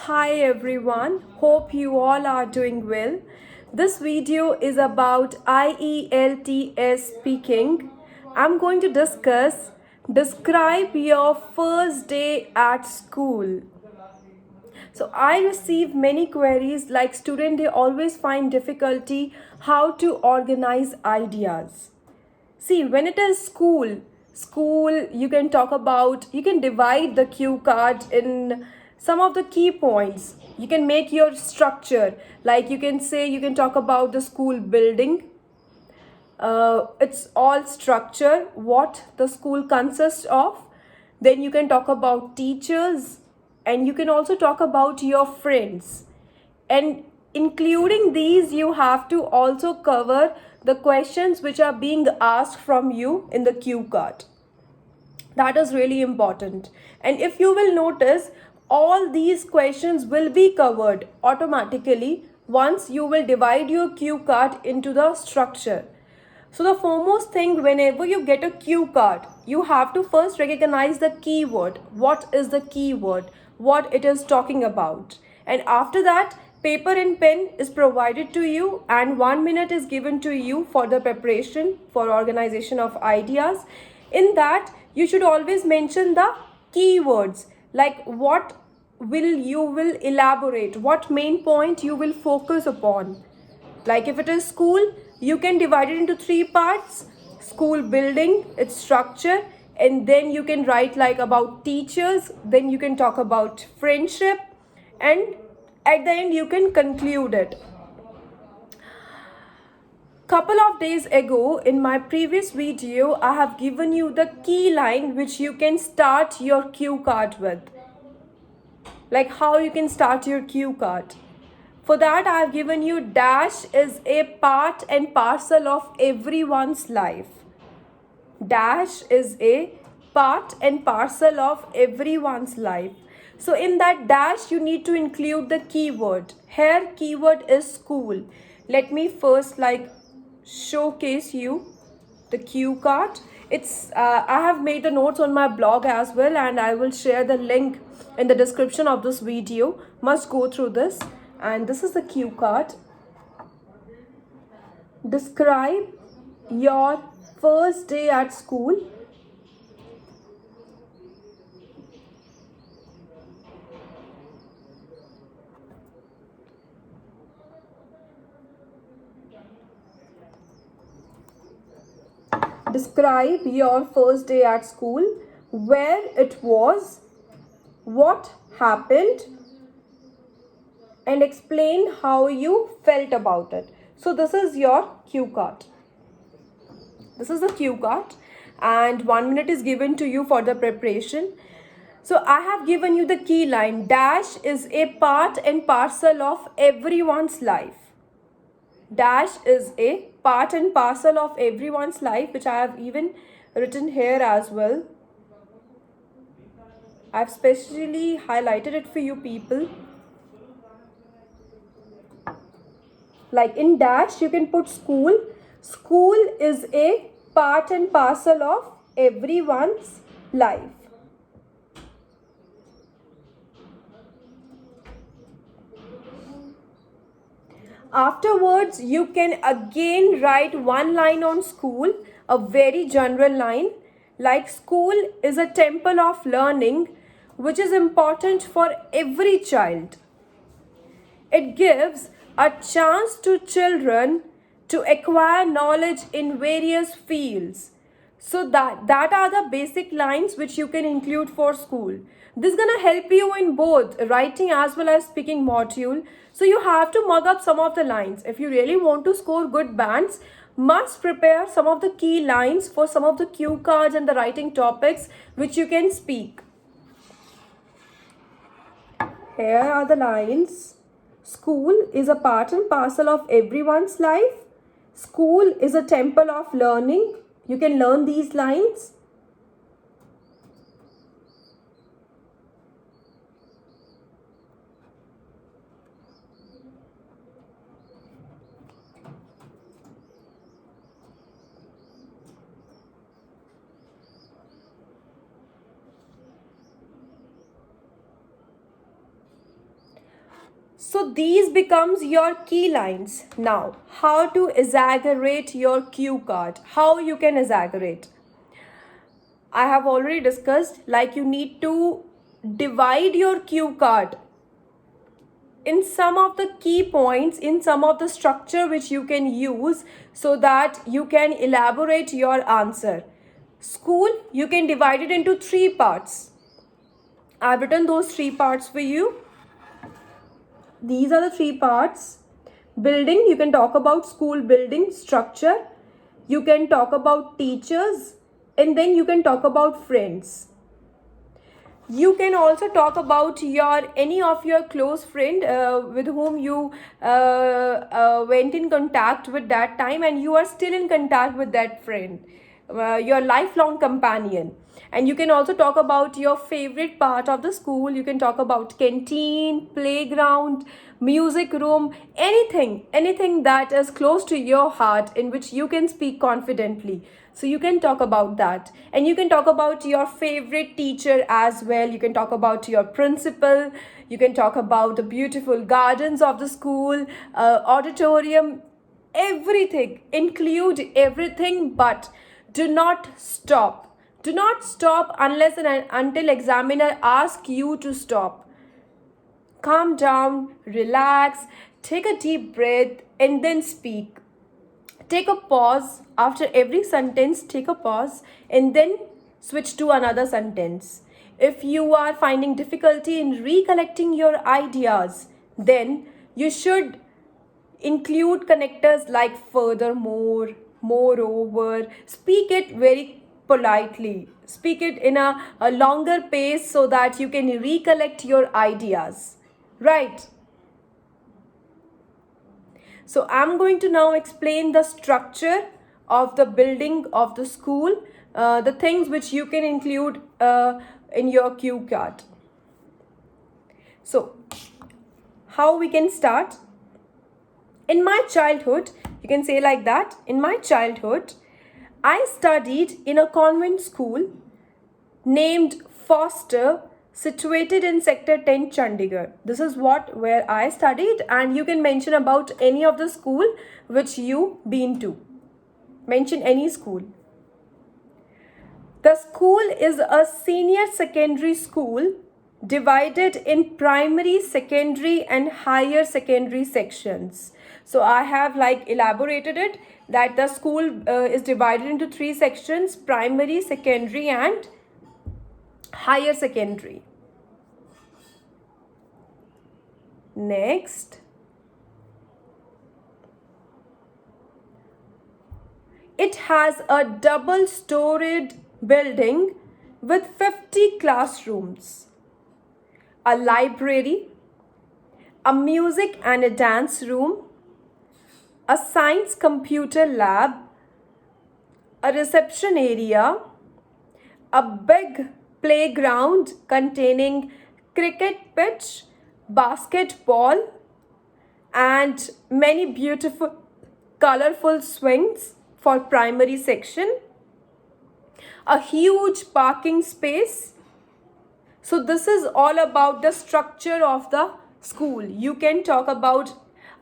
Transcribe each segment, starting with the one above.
Hi everyone, hope you all are doing well. This video is about IELTS speaking. I'm going to describe your first day at school. So I receive many queries like students, they always find difficulty how to organize ideas. See, when it is school, you can talk about, you can divide the cue card in some of the key points. You can make your structure, like you can say, you can talk about the school building. It's all structure, what the school consists of. Then you can talk about teachers, and you can also talk about your friends. And including these, you have to also cover the questions which are being asked from you in the cue card. That is really important. And if you will notice, all these questions will be covered automatically once you will divide your cue card into the structure. So the foremost thing, whenever you get a cue card, you have to first recognize the keyword. What is the keyword? What it is talking about? And after that, paper and pen is provided to you, and 1 minute is given to you for the preparation, for organization of ideas. In that, you should always mention the keywords, like what will elaborate, what main point you will focus upon. Like if it is school, you can divide it into three parts: school building, its structure, and then you can write like about teachers, then you can talk about friendship, and at the end you can conclude it. Couple of days ago in my previous video, I have given you the key line which you can start your cue card with, like how you can start your cue card. For that, I have given you dash is a part and parcel of everyone's life. Dash is a part and parcel of everyone's life. So in that dash, you need to include the keyword. Here, keyword is school. Let me first showcase you the cue card. I have made the notes on my blog as well, and I will share the link in the description of this video. Must go through this. And this is the cue card. Describe your first day at school. Describe your first day at school, where it was, what happened, and explain how you felt about it. So this is your cue card. This is the cue card, and 1 minute is given to you for the preparation. So I have given you the key line. Dash is a part and parcel of everyone's life. Dash is a part and parcel of everyone's life, which I have even written here as well. I've specially highlighted it for you people. Like in dash, you can put school. School is a part and parcel of everyone's life. Afterwards, you can again write one line on school, a very general line, like school is a temple of learning which is important for every child. It gives a chance to children to acquire knowledge in various fields. So that are the basic lines which you can include for school. This is going to help you in both writing as well as speaking module. So you have to mug up some of the lines. If you really want to score good bands, must prepare some of the key lines for some of the cue cards and the writing topics which you can speak. Here are the lines. School is a part and parcel of everyone's life. School is a temple of learning. You can learn these lines. So these becomes your key lines. Now, how to exaggerate your cue card? How you can exaggerate? I have already discussed, like, you need to divide your cue card in some of the key points, in some of the structure which you can use so that you can elaborate your answer. School, you can divide it into 3 parts. I've written those 3 parts for you. These are the 3 parts. Building, you can talk about school building structure. You can talk about teachers, and then you can talk about friends. You can also talk about any of your close friend with whom you went in contact with that time, and you are still in contact with that friend, your lifelong companion. And you can also talk about your favorite part of the school. You can talk about canteen, playground, music room, anything that is close to your heart, in which you can speak confidently. So you can talk about that. And you can talk about your favorite teacher as well. You can talk about your principal. You can talk about the beautiful gardens of the school, auditorium, everything. Include everything, but do not stop. Do not stop unless and until examiner asks you to stop. Calm down, relax, take a deep breath, and then speak. Take a pause after every sentence. Take a pause and then switch to another sentence. If you are finding difficulty in recollecting your ideas, then you should include connectors like furthermore, moreover. Speak it very politely. Speak it in a longer pace so that you can recollect your ideas. Right? So I'm going to now explain the structure of the building of the school, the things which you can include in your cue card. So how we can start? In my childhood, you can say like that. In my childhood, I studied in a convent school named Foster, situated in sector 10, Chandigarh. This is where I studied, and you can mention about any of the school which you been to. Mention any school. The school is a senior secondary school divided in primary, secondary and higher secondary sections. So I have elaborated it that the school is divided into 3 sections: primary, secondary and higher secondary. Next, it has a double-storied building with 50 classrooms, a library, a music and a dance room, a science computer lab, a reception area, a big playground containing cricket pitch, basketball, and many beautiful colorful swings for primary section, a huge parking space. So this is all about the structure of the school. You can talk about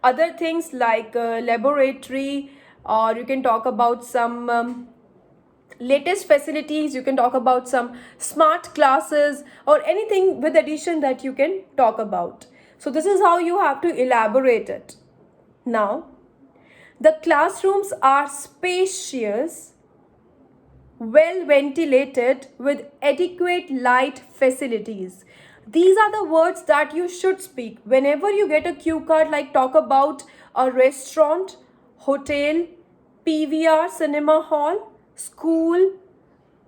other things like laboratory, or you can talk about some latest facilities. You can talk about some smart classes or anything with addition that you can talk about. So this is how you have to elaborate it. Now, the classrooms are spacious, well ventilated with adequate light facilities. These are the words that you should speak whenever you get a cue card. Like, talk about a restaurant, hotel, PVR cinema hall, school,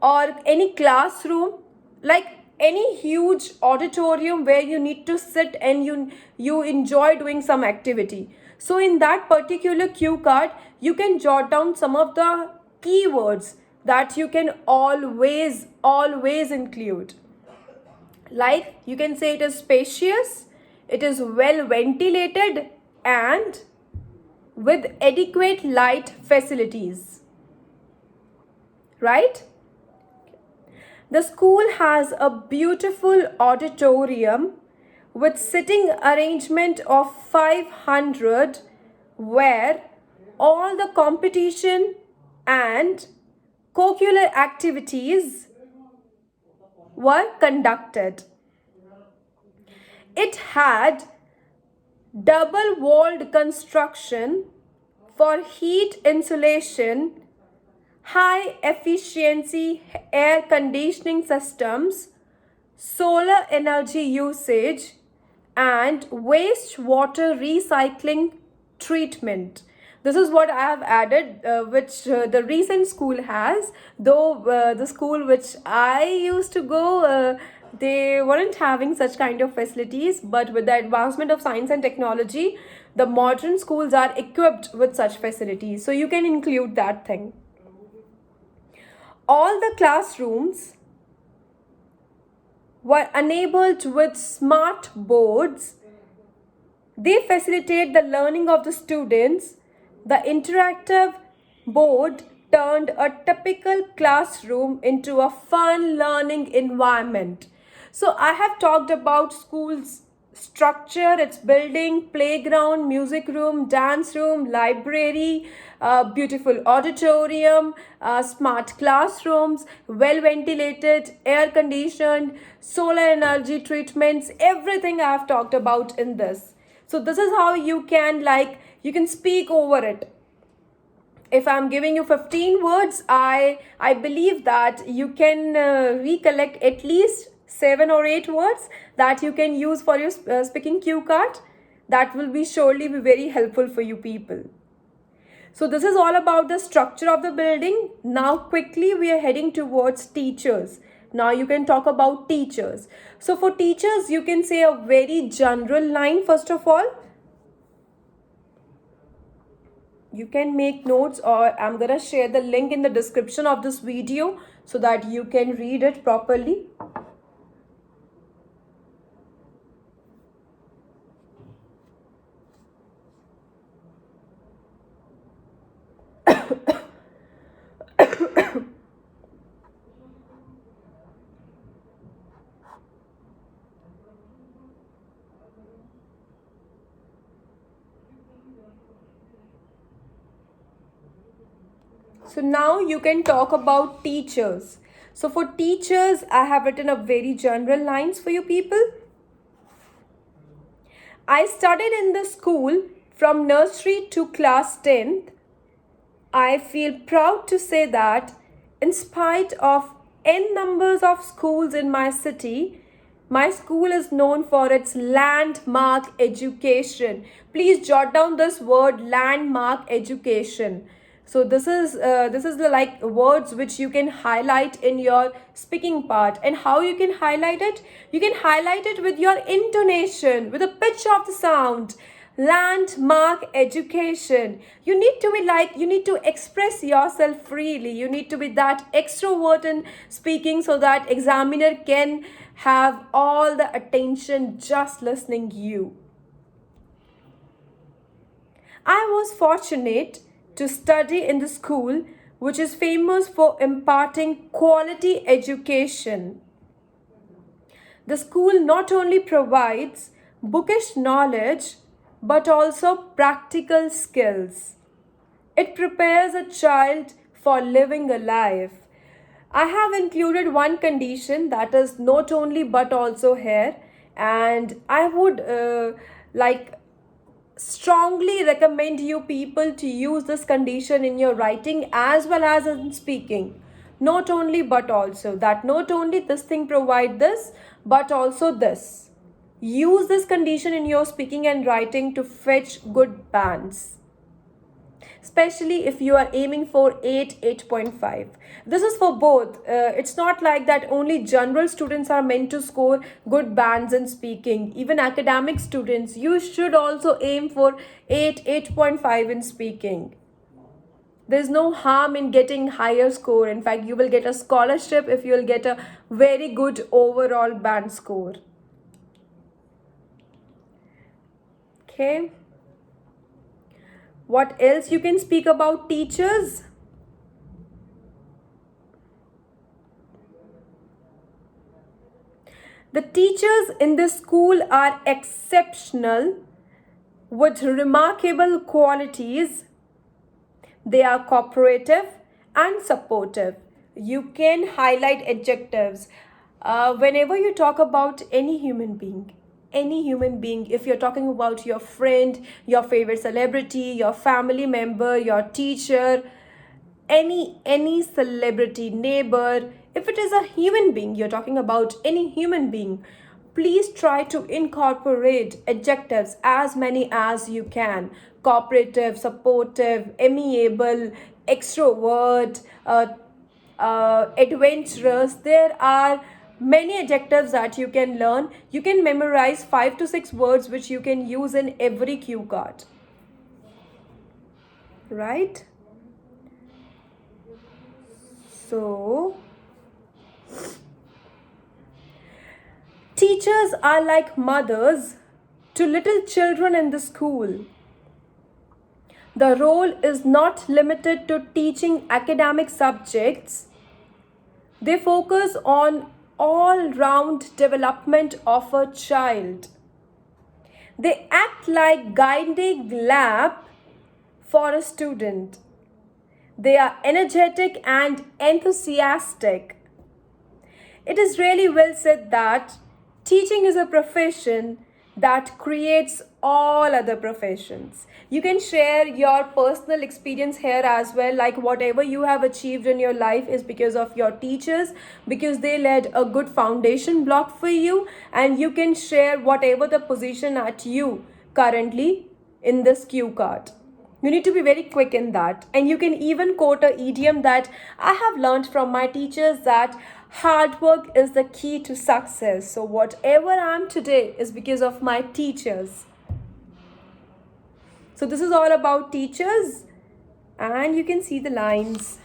or any classroom, like any huge auditorium where you need to sit and you enjoy doing some activity. So in that particular cue card, you can jot down some of the keywords that you can always include. Like, you can say it is spacious, it is well ventilated, and with adequate light facilities. Right? The school has a beautiful auditorium with sitting arrangement of 500, where all the competition and curricular activities were conducted. It had double walled construction for heat insulation, high efficiency air conditioning systems, solar energy usage, and wastewater recycling treatment. This is what I have added, which the recent school has. Though the school which I used to go, they weren't having such kind of facilities, but with the advancement of science and technology, the modern schools are equipped with such facilities. So you can include that thing. All the classrooms were enabled with smart boards. They facilitate the learning of the students. The interactive board turned a typical classroom into a fun learning environment. So I have talked about schools structure, its building, playground, music room, dance room, library, beautiful auditorium, smart classrooms, well ventilated, air conditioned, solar energy treatments, everything I have talked about in this. So this is how you can speak over it. If I'm giving you 15 words, I believe that you can recollect at least 7 or 8 words that you can use for your speaking cue card. That will be surely be very helpful for you people. So this is all about the structure of the building. Now quickly we are heading towards teachers. Now you can talk about teachers. So for teachers, you can say a very general line first of all. You can make notes, or I'm gonna share the link in the description of this video so that you can read it properly. So now you can talk about teachers. So for teachers, I have written up very general lines for you people. I studied in the school from nursery to class 10th. I feel proud to say that in spite of n numbers of schools in my city, my school is known for its landmark education. Please jot down this word, landmark education. So this is the like words which you can highlight in your speaking part. And how you can highlight it? You can highlight it with your intonation, with the pitch of the sound. Landmark education. You need to express yourself freely. You need to be that extrovert in speaking so that examiner can have all the attention just listening you. I was fortunate to study in the school which is famous for imparting quality education. The school not only provides bookish knowledge but also practical skills. It prepares a child for living a life. I have included one condition, that is not only but also here, and I would strongly recommend you people to use this condition in your writing as well as in speaking. Not only but also, that not only this thing provide this but also this. Use this condition in your speaking and writing to fetch good bands, especially if you are aiming for 8.5. This is for both. It's not like that only general students are meant to score good bands in speaking. Even academic students, you should also aim for 8.5 in speaking. There's no harm in getting higher score. In fact, you will get a scholarship if you will get a very good overall band score. Okay. What else you can speak about teachers? The teachers in this school are exceptional with remarkable qualities. They are cooperative and supportive. You can highlight adjectives. Whenever you talk about any human being, if you're talking about your friend, your favorite celebrity, your family member, your teacher, any celebrity, neighbor, if it is a human being, you're talking about any human being, please try to incorporate adjectives as many as you can. Cooperative, supportive, amiable, extrovert, adventurous. There are many adjectives that you can learn. You can memorize 5 to 6 words which you can use in every cue card, right? So teachers are like mothers to little children in the school. The role is not limited to teaching academic subjects. They focus on all-round development of a child. They act like guiding lamp for a student. They are energetic and enthusiastic. It is really well said that teaching is a profession that creates all other professions. You can share your personal experience here as well, like whatever you have achieved in your life is because of your teachers, because they laid a good foundation block for you, and you can share whatever the position at you currently in this cue card. You need to be very quick in that. And you can even quote an idiom that I have learned from my teachers, that hard work is the key to success. So whatever I am today is because of my teachers. So this is all about teachers, and you can see the lines.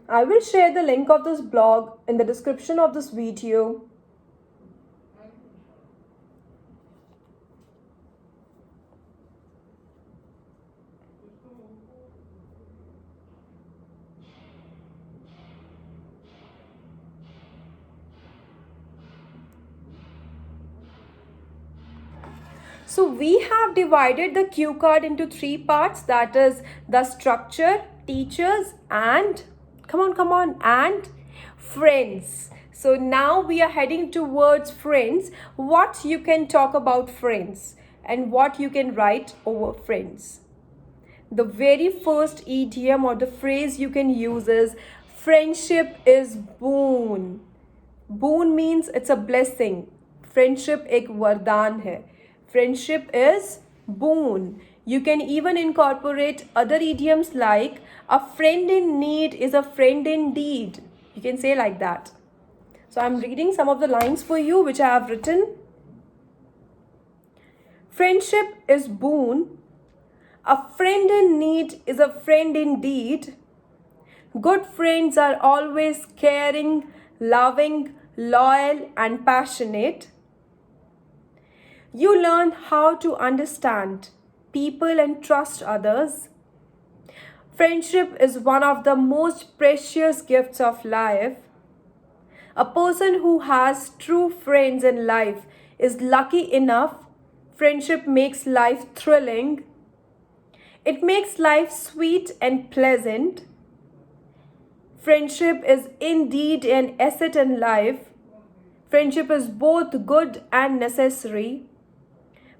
I will share the link of this blog in the description of this video. So we have divided the cue card into 3 parts, that is the structure, teachers, and and friends. So now we are heading towards friends. What you can talk about friends and what you can write over friends. The very first idiom or the phrase you can use is friendship is boon. Boon means it's a blessing. Friendship ek vardaan hai. Friendship is boon. You can even incorporate other idioms like a friend in need is a friend indeed. You can say like that. So I'm reading some of the lines for you which I have written. Friendship is boon. A friend in need is a friend indeed. Good friends are always caring, loving, loyal, and passionate. You learn how to understand people and trust others. Friendship is one of the most precious gifts of life. A person who has true friends in life is lucky enough. Friendship makes life thrilling. It makes life sweet and pleasant. Friendship is indeed an asset in life. Friendship is both good and necessary.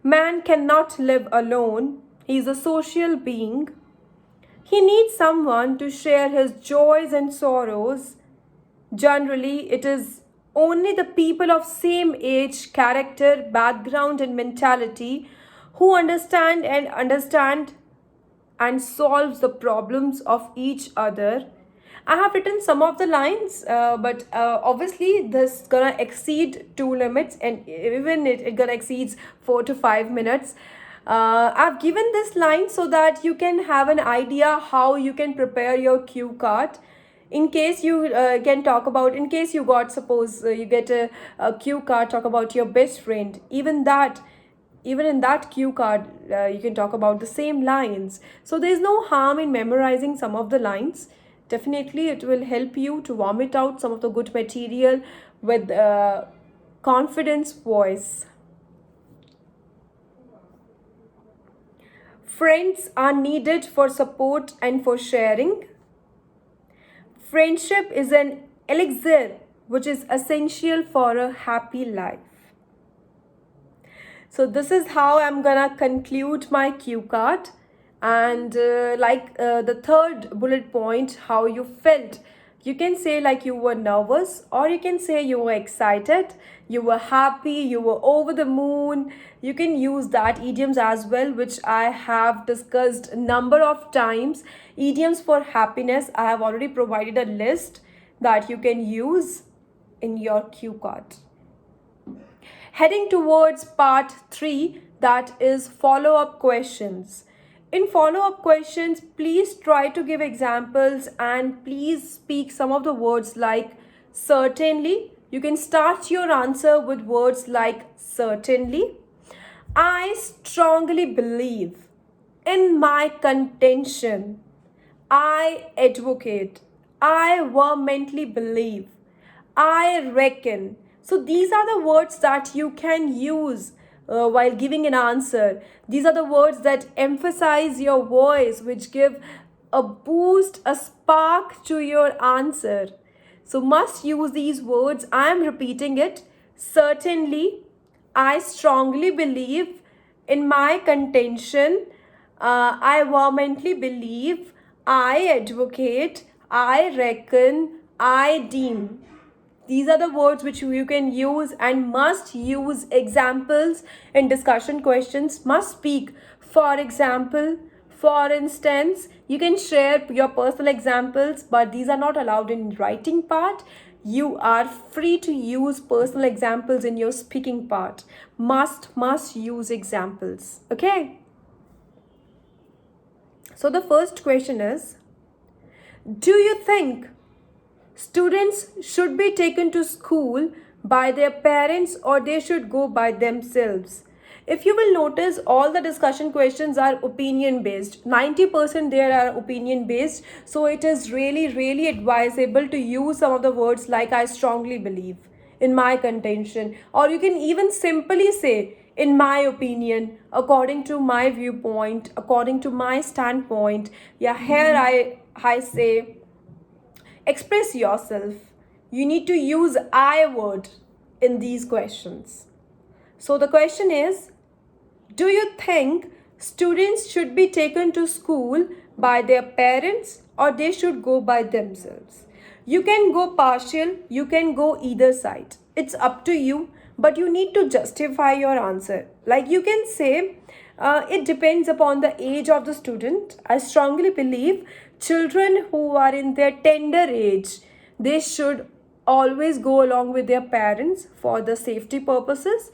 Man cannot live alone. He is a social being. He needs someone to share his joys and sorrows. Generally, it is only the people of same age, character, background, and mentality who understand and solves the problems of each other. I have written some of the lines, but obviously this gonna exceed 2 limits, and even it gonna exceeds 4 to 5 minutes. I've given this line so that you can have an idea how you can prepare your cue card. In case you can talk about, in case you got, suppose you get a cue card, talk about your best friend, even in that cue card you can talk about the same lines. So there's no harm in memorizing some of the lines. Definitely it will help you to vomit out some of the good material with confidence voice. Friends are needed for support and for sharing. Friendship is an elixir which is essential for a happy life. So this is how I'm gonna conclude my cue card. And the third bullet point, how you felt. You can say like you were nervous, or you can say you were excited, you were happy, you were over the moon. You can use that idioms as well, which I have discussed a number of times. Idioms for happiness, I have already provided a list that you can use in your cue card. Heading towards part 3, that is follow-up questions. In follow-up questions, please try to give examples and please speak some of the words like certainly. You can start your answer with words like certainly. I strongly believe. In my contention. I advocate. I vehemently believe. I reckon. So these are the words that you can use while giving an answer. These are the words that emphasize your voice, which give a boost, a spark to your answer. So must use these words. I am repeating it. Certainly, I strongly believe. In my contention, I vehemently believe. I advocate. I reckon. I deem. These are the words which you can use and must use examples in discussion questions. Must speak. For example, for instance, you can share your personal examples, but these are not allowed in writing part. You are free to use personal examples in your speaking part. Must use examples. Okay. So the first question is, do you think students should be taken to school by their parents or they should go by themselves? If you will notice, all the discussion questions are opinion based. 90% there are opinion based. So it is really advisable to use some of the words like I strongly believe, in my contention, or you can even simply say in my opinion, according to my viewpoint, according to my standpoint. Yeah, here I say express yourself. You need to use I word in these questions. So the question is, do you think students should be taken to school by their parents or they should go by themselves? You can go partial, you can go either side. It's up to you, but you need to justify your answer. Like you can say, it depends upon the age of the student. I strongly believe children who are in their tender age, they should always go along with their parents for the safety purposes.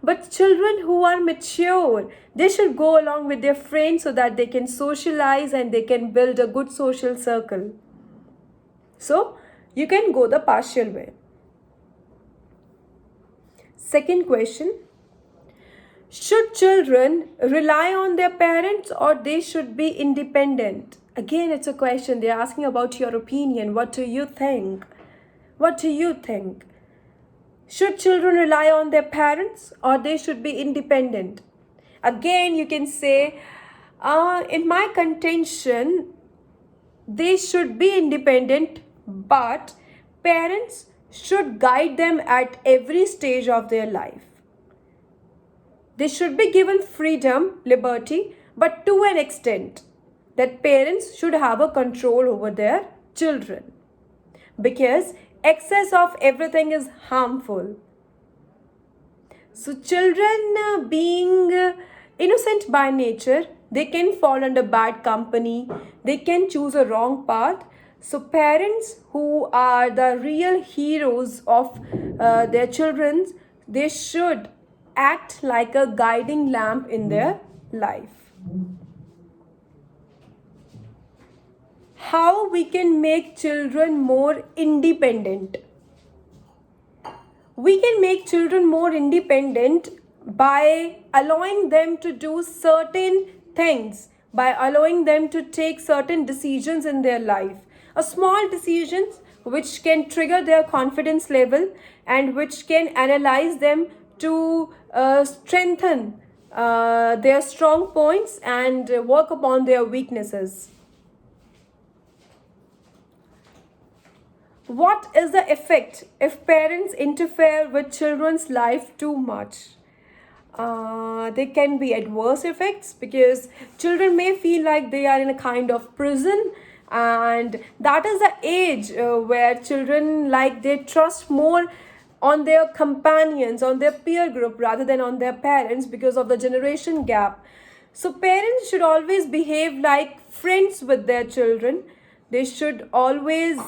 But children who are mature, they should go along with their friends so that they can socialize and they can build a good social circle. So you can go the partial way. Second question, should children rely on their parents or they should be independent? Again, it's a question. They're asking about your opinion. What do you think? What do you think? Should children rely on their parents or they should be independent? Again, you can say, in my contention, they should be independent, but parents should guide them at every stage of their life. They should be given freedom, liberty, but to an extent that parents should have a control over their children. Because excess of everything is harmful. So children being innocent by nature, they can fall under bad company. They can choose a wrong path. So parents who are the real heroes of their children, they should act like a guiding lamp in their life. how we can make children more independent. We can make children more independent by allowing them to do certain things, by allowing them to take certain decisions in their life. A small decisions which can trigger their confidence level and which can analyze them to strengthen their strong points and work upon their weaknesses. What is the effect if parents interfere with children's life too much? There can be adverse effects because children may feel like they are in a kind of prison, and that is the age where children like they trust more on their companions, on their peer group rather than on their parents because of the generation gap. So parents should always behave like friends with their children. They should always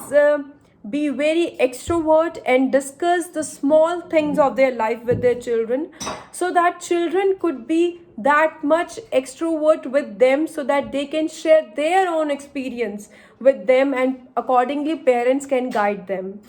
be very extrovert and discuss the small things of their life with their children, so that children could be that much extrovert with them, so that they can share their own experience with them and accordingly parents can guide them.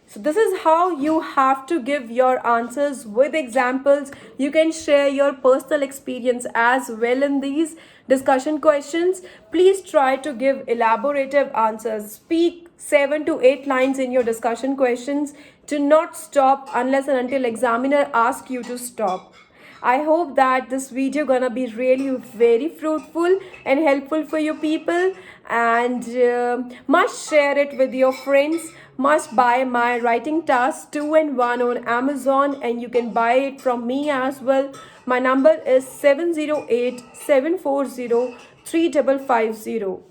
So this is how you have to give your answers with examples. You can share your personal experience as well in these discussion questions. Please try to give elaborative answers. Speak 7 to 8 lines in your discussion questions. Do not stop unless and until examiner asks you to stop. I hope that this video gonna be really very fruitful and helpful for you people, and must share it with your friends. Must buy my writing task 2-in-1 on Amazon, and you can buy it from me as well. My number is 708-740-3550.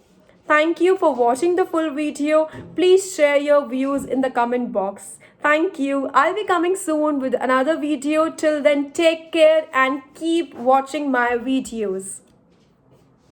Thank you for watching the full video. Please share your views in the comment box. Thank you. I'll be coming soon with another video. Till then, take care and keep watching my videos.